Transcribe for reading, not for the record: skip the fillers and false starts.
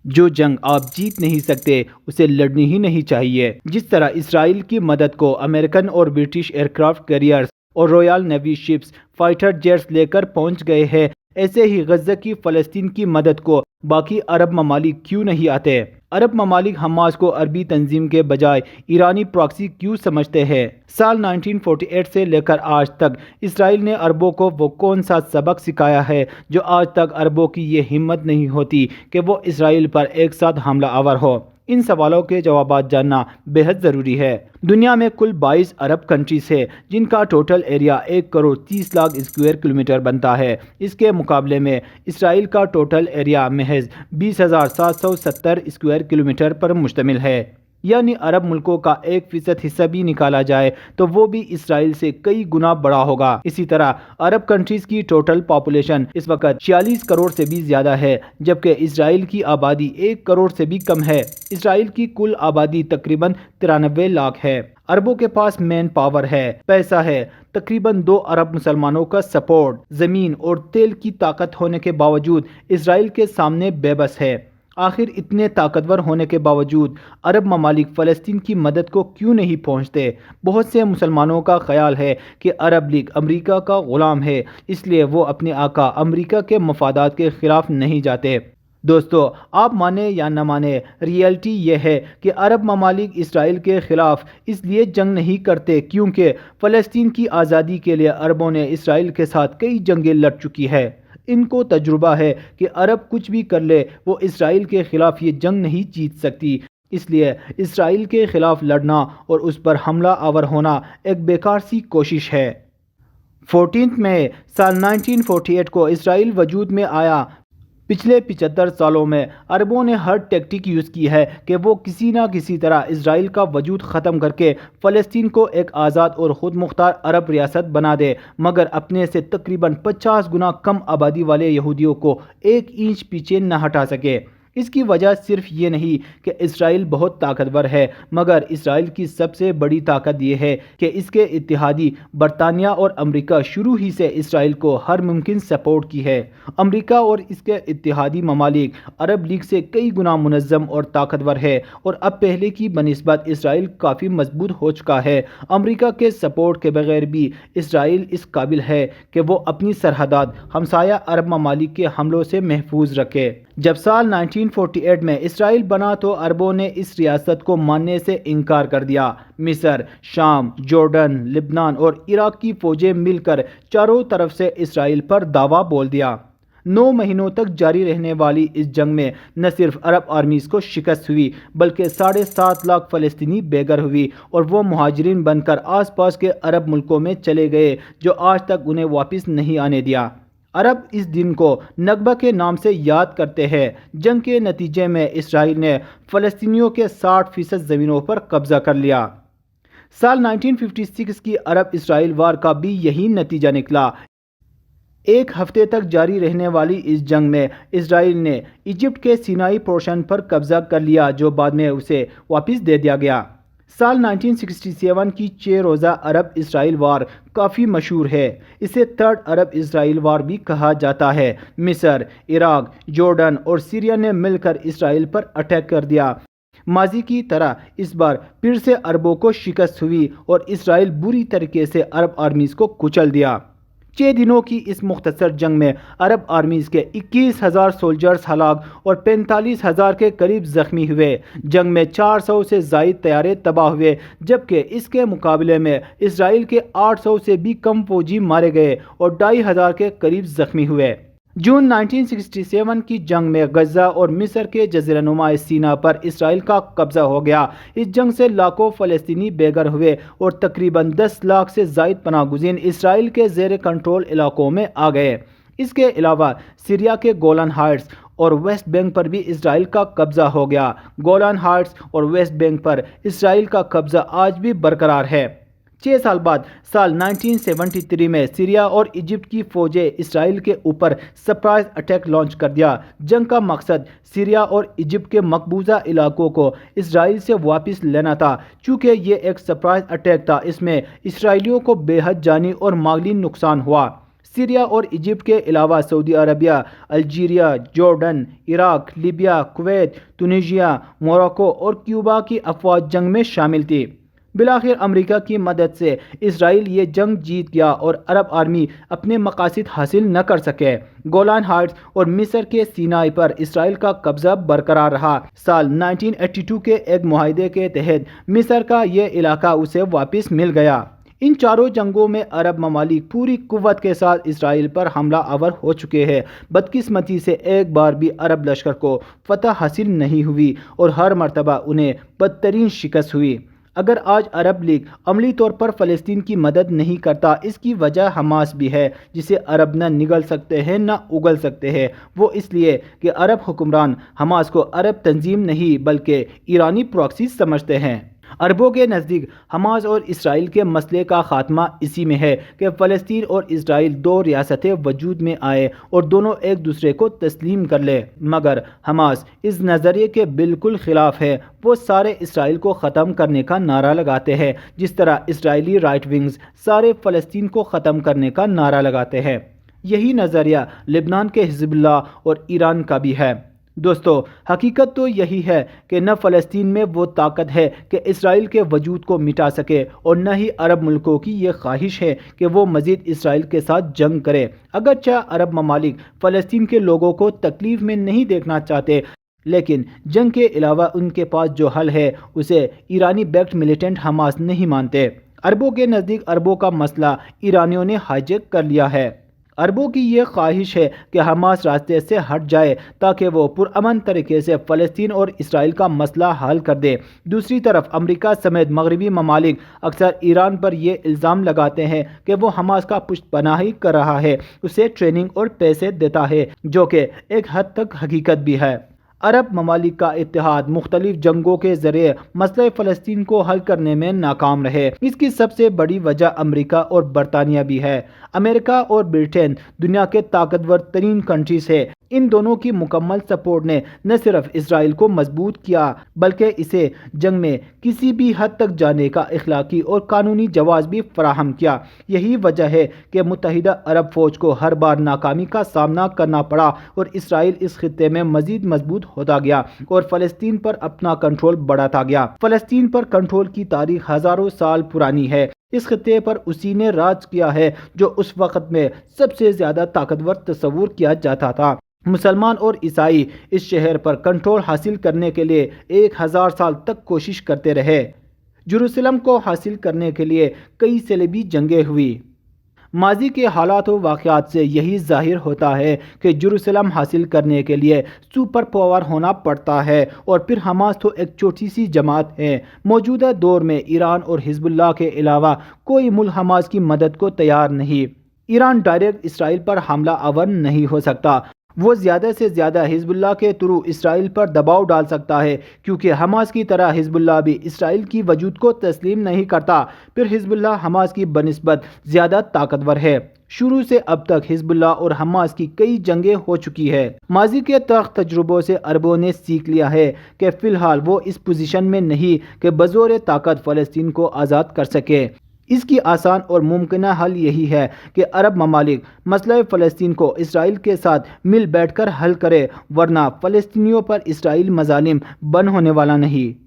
جو جنگ آپ جیت نہیں سکتے اسے لڑنی ہی نہیں چاہیے۔ جس طرح اسرائیل کی مدد کو امریکن اور برٹش ایئرکرافٹ کیریئرز اور Royal navy ships fighter jets لے کر پہنچ گئے ہیں، ایسے ہی غزہ کی فلسطین کی مدد کو باقی عرب ممالک کیوں نہیں آتے؟ عرب ممالک حماس کو عربی تنظیم کے بجائے ایرانی پراکسی کیوں سمجھتے ہیں؟ سال 1948 سے لے کر آج تک اسرائیل نے عربوں کو وہ کون سا سبق سکھایا ہے جو آج تک عربوں کی یہ ہمت نہیں ہوتی کہ وہ اسرائیل پر ایک ساتھ حملہ آور ہو؟ ان سوالوں کے جوابات جاننا بے حد ضروری ہے۔ دنیا میں کل 22 عرب کنٹریز ہے جن کا ٹوٹل ایریا 1,30,00,000 اسکوائر کلومیٹر بنتا ہے۔ اس کے مقابلے میں اسرائیل کا ٹوٹل ایریا محض 20,770 اسکوائر کلومیٹر پر مشتمل ہے۔ یعنی عرب ملکوں کا 1% حصہ بھی نکالا جائے تو وہ بھی اسرائیل سے کئی گنا بڑا ہوگا۔ اسی طرح عرب کنٹریز کی ٹوٹل پاپولیشن اس وقت 46 کروڑ سے بھی زیادہ ہے، جبکہ اسرائیل کی آبادی 1 کروڑ سے بھی کم ہے۔ اسرائیل کی کل آبادی تقریباً 93 لاکھ ہے۔ عربوں کے پاس مین پاور ہے، پیسہ ہے، تقریباً 2 ارب مسلمانوں کا سپورٹ، زمین اور تیل کی طاقت ہونے کے باوجود اسرائیل کے سامنے بے بس ہے۔ آخر اتنے طاقتور ہونے کے باوجود عرب ممالک فلسطین کی مدد کو کیوں نہیں پہنچتے؟ بہت سے مسلمانوں کا خیال ہے کہ عرب لیگ امریکہ کا غلام ہے، اس لیے وہ اپنے آقا امریکہ کے مفادات کے خلاف نہیں جاتے۔ دوستو، آپ مانیں یا نہ مانیں، ریئلٹی یہ ہے کہ عرب ممالک اسرائیل کے خلاف اس لیے جنگ نہیں کرتے کیونکہ فلسطین کی آزادی کے لیے عربوں نے اسرائیل کے ساتھ کئی جنگیں لڑ چکی ہے۔ ان کو تجربہ ہے کہ عرب کچھ بھی کر لے وہ اسرائیل کے خلاف یہ جنگ نہیں جیت سکتی، اس لیے اسرائیل کے خلاف لڑنا اور اس پر حملہ آور ہونا ایک بیکار سی کوشش ہے۔ 14 مئی سال 1948 کو اسرائیل وجود میں آیا۔ پچھلے 75 سالوں میں عربوں نے ہر ٹیکٹک یوز کی ہے کہ وہ کسی نہ کسی طرح اسرائیل کا وجود ختم کر کے فلسطین کو ایک آزاد اور خود مختار عرب ریاست بنا دے، مگر اپنے سے تقریباً 50 گنا کم آبادی والے یہودیوں کو 1 انچ پیچھے نہ ہٹا سکے۔ اس کی وجہ صرف یہ نہیں کہ اسرائیل بہت طاقتور ہے، مگر اسرائیل کی سب سے بڑی طاقت یہ ہے کہ اس کے اتحادی برطانیہ اور امریکہ شروع ہی سے اسرائیل کو ہر ممکن سپورٹ کی ہے۔ امریکہ اور اس کے اتحادی ممالک عرب لیگ سے کئی گنا منظم اور طاقتور ہے اور اب پہلے کی بنسبت اسرائیل کافی مضبوط ہو چکا ہے۔ امریکہ کے سپورٹ کے بغیر بھی اسرائیل اس قابل ہے کہ وہ اپنی سرحدات ہمسایہ عرب ممالک کے حملوں سے محفوظ رکھے۔ جب سال 1948 میں اسرائیل بنا تو عربوں نے اس ریاست کو ماننے سے انکار کر دیا۔ مصر، شام، جارڈن، لبنان اور عراق کی فوجیں مل کر چاروں طرف سے اسرائیل پر دعویٰ بول دیا۔ 9 مہینوں تک جاری رہنے والی اس جنگ میں نہ صرف عرب آرمیز کو شکست ہوئی بلکہ 7.5 لاکھ فلسطینی بے گھر ہوئی اور وہ مہاجرین بن کر آس پاس کے عرب ملکوں میں چلے گئے جو آج تک انہیں واپس نہیں آنے دیا۔ عرب اس دن کو نکبہ کے نام سے یاد کرتے ہیں۔ جنگ کے نتیجے میں اسرائیل نے فلسطینیوں کے 60% زمینوں پر قبضہ کر لیا۔ سال 1956 کی عرب اسرائیل وار کا بھی یہی نتیجہ نکلا۔ 1 ہفتے تک جاری رہنے والی اس جنگ میں اسرائیل نے ایجپٹ کے سینائی پورشن پر قبضہ کر لیا جو بعد میں اسے واپس دے دیا گیا۔ سال 1967 کی 6 روزہ عرب اسرائیل وار کافی مشہور ہے۔ اسے 3rd عرب اسرائیل وار بھی کہا جاتا ہے۔ مصر، عراق، جارڈن اور سیریا نے مل کر اسرائیل پر اٹیک کر دیا۔ ماضی کی طرح اس بار پھر سے عربوں کو شکست ہوئی اور اسرائیل بری طریقے سے عرب آرمیز کو کچل دیا۔ 6 دنوں کی اس مختصر جنگ میں عرب آرمیز کے 21,000 سولجرز ہلاک اور 45,000 کے قریب زخمی ہوئے۔ جنگ میں 400 سے زائد طیارے تباہ ہوئے، جبکہ اس کے مقابلے میں اسرائیل کے 800 سے بھی کم فوجی مارے گئے اور 2,500 کے قریب زخمی ہوئے۔ جون 1967 کی جنگ میں غزہ اور مصر کے جزیرہ نما سینا پر اسرائیل کا قبضہ ہو گیا۔ اس جنگ سے لاکھوں فلسطینی بے گھر ہوئے اور تقریباً 10 لاکھ سے زائد پناہ گزین اسرائیل کے زیر کنٹرول علاقوں میں آ گئے۔ اس کے علاوہ سیریا کے گولان ہائٹس اور ویسٹ بینک پر بھی اسرائیل کا قبضہ ہو گیا۔ گولان ہائٹس اور ویسٹ بینک پر اسرائیل کا قبضہ آج بھی برقرار ہے۔ 6 سال بعد سال 1973 میں سیریا اور ایجپٹ کی فوجیں اسرائیل کے اوپر سرپرائز اٹیک لانچ کر دیا۔ جنگ کا مقصد سیریا اور ایجپٹ کے مقبوضہ علاقوں کو اسرائیل سے واپس لینا تھا۔ چونکہ یہ ایک سرپرائز اٹیک تھا، اس میں اسرائیلیوں کو بے حد جانی اور مالی نقصان ہوا۔ سیریا اور ایجپٹ کے علاوہ Saudi Arabia, Algeria, Jordan, Iraq, Libya, Kuwait, Tunisia, Morocco اور کیوبا کی افواج جنگ میں شامل تھی۔ بالآخر امریکہ کی مدد سے اسرائیل یہ جنگ جیت گیا اور عرب آرمی اپنے مقاصد حاصل نہ کر سکے۔ گولان ہائٹس اور مصر کے سینائی پر اسرائیل کا قبضہ برقرار رہا۔ سال 1982 کے ایک معاہدے کے تحت مصر کا یہ علاقہ اسے واپس مل گیا۔ ان چاروں جنگوں میں عرب ممالک پوری قوت کے ساتھ اسرائیل پر حملہ آور ہو چکے ہیں۔ بدقسمتی سے ایک بار بھی عرب لشکر کو فتح حاصل نہیں ہوئی اور ہر مرتبہ انہیں بدترین شکست ہوئی۔ اگر آج عرب لیگ عملی طور پر فلسطین کی مدد نہیں کرتا، اس کی وجہ حماس بھی ہے، جسے عرب نہ نگل سکتے ہیں نہ اگل سکتے ہیں۔ وہ اس لیے کہ عرب حکمران حماس کو عرب تنظیم نہیں بلکہ ایرانی پراکسی سمجھتے ہیں۔ عربوں کے نزدیک حماس اور اسرائیل کے مسئلے کا خاتمہ اسی میں ہے کہ فلسطین اور اسرائیل دو ریاستیں وجود میں آئے اور دونوں ایک دوسرے کو تسلیم کر لے۔ مگر حماس اس نظریے کے بالکل خلاف ہے۔ وہ سارے اسرائیل کو ختم کرنے کا نعرہ لگاتے ہیں، جس طرح اسرائیلی رائٹ ونگز سارے فلسطین کو ختم کرنے کا نعرہ لگاتے ہیں۔ یہی نظریہ لبنان کے حزب اللہ اور ایران کا بھی ہے۔ دوستو، حقیقت تو یہی ہے کہ نہ فلسطین میں وہ طاقت ہے کہ اسرائیل کے وجود کو مٹا سکے اور نہ ہی عرب ملکوں کی یہ خواہش ہے کہ وہ مزید اسرائیل کے ساتھ جنگ کرے۔ اگرچہ عرب ممالک فلسطین کے لوگوں کو تکلیف میں نہیں دیکھنا چاہتے، لیکن جنگ کے علاوہ ان کے پاس جو حل ہے اسے ایرانی بیکڈ ملیٹنٹ حماس نہیں مانتے۔ عربوں کے نزدیک عربوں کا مسئلہ ایرانیوں نے ہائیجیک کر لیا ہے۔ عربوں کی یہ خواہش ہے کہ حماس راستے سے ہٹ جائے تاکہ وہ پرامن طریقے سے فلسطین اور اسرائیل کا مسئلہ حل کر دے۔ دوسری طرف امریکہ سمیت مغربی ممالک اکثر ایران پر یہ الزام لگاتے ہیں کہ وہ حماس کا پشت پناہی کر رہا ہے، اسے ٹریننگ اور پیسے دیتا ہے، جو کہ ایک حد تک حقیقت بھی ہے۔ عرب ممالک کا اتحاد مختلف جنگوں کے ذریعے مسئلہ فلسطین کو حل کرنے میں ناکام رہے۔ اس کی سب سے بڑی وجہ امریکہ اور برطانیہ بھی ہے۔ امریکہ اور برطانیہ دنیا کے طاقتور ترین کنٹریز ہیں۔ ان دونوں کی مکمل سپورٹ نے نہ صرف اسرائیل کو مضبوط کیا بلکہ اسے جنگ میں کسی بھی حد تک جانے کا اخلاقی اور قانونی جواز بھی فراہم کیا۔ یہی وجہ ہے کہ متحدہ عرب فوج کو ہر بار ناکامی کا سامنا کرنا پڑا اور اسرائیل اس خطے میں مزید مضبوط ہوتا گیا اور فلسطین پر اپنا کنٹرول بڑھاتا گیا۔ فلسطین پر کنٹرول کی تاریخ ہزاروں سال پرانی ہے۔ اس خطے پر اسی نے راج کیا ہے جو اس وقت میں سب سے زیادہ طاقتور تصور کیا جاتا تھا۔ مسلمان اور عیسائی اس شہر پر کنٹرول حاصل کرنے کے لیے 1000 سال تک کوشش کرتے رہے۔ جروسلم کو حاصل کرنے کے لیے کئی صلیبی جنگیں ہوئی۔ ماضی کے حالات و واقعات سے یہی ظاہر ہوتا ہے کہ جروسلم حاصل کرنے کے لیے سپر پاور ہونا پڑتا ہے، اور پھر حماس تو ایک چھوٹی سی جماعت ہے۔ موجودہ دور میں ایران اور حزب اللہ کے علاوہ کوئی ملک حماس کی مدد کو تیار نہیں۔ ایران ڈائریکٹ اسرائیل پر حملہ آور نہیں ہو سکتا۔ وہ زیادہ سے زیادہ حزب اللہ کے تھرو اسرائیل پر دباؤ ڈال سکتا ہے، کیونکہ حماس کی طرح حزب اللہ بھی اسرائیل کی وجود کو تسلیم نہیں کرتا۔ پھر حزب اللہ حماس کی بنسبت زیادہ طاقتور ہے۔ شروع سے اب تک حزب اللہ اور حماس کی کئی جنگیں ہو چکی ہے۔ ماضی کے تلخ تجربوں سے عربوں نے سیکھ لیا ہے کہ فی الحال وہ اس پوزیشن میں نہیں کہ بزور طاقت فلسطین کو آزاد کر سکے۔ اس کی آسان اور ممکنہ حل یہی ہے کہ عرب ممالک مسئلہ فلسطین کو اسرائیل کے ساتھ مل بیٹھ کر حل کرے، ورنہ فلسطینیوں پر اسرائیل مظالم بند ہونے والا نہیں۔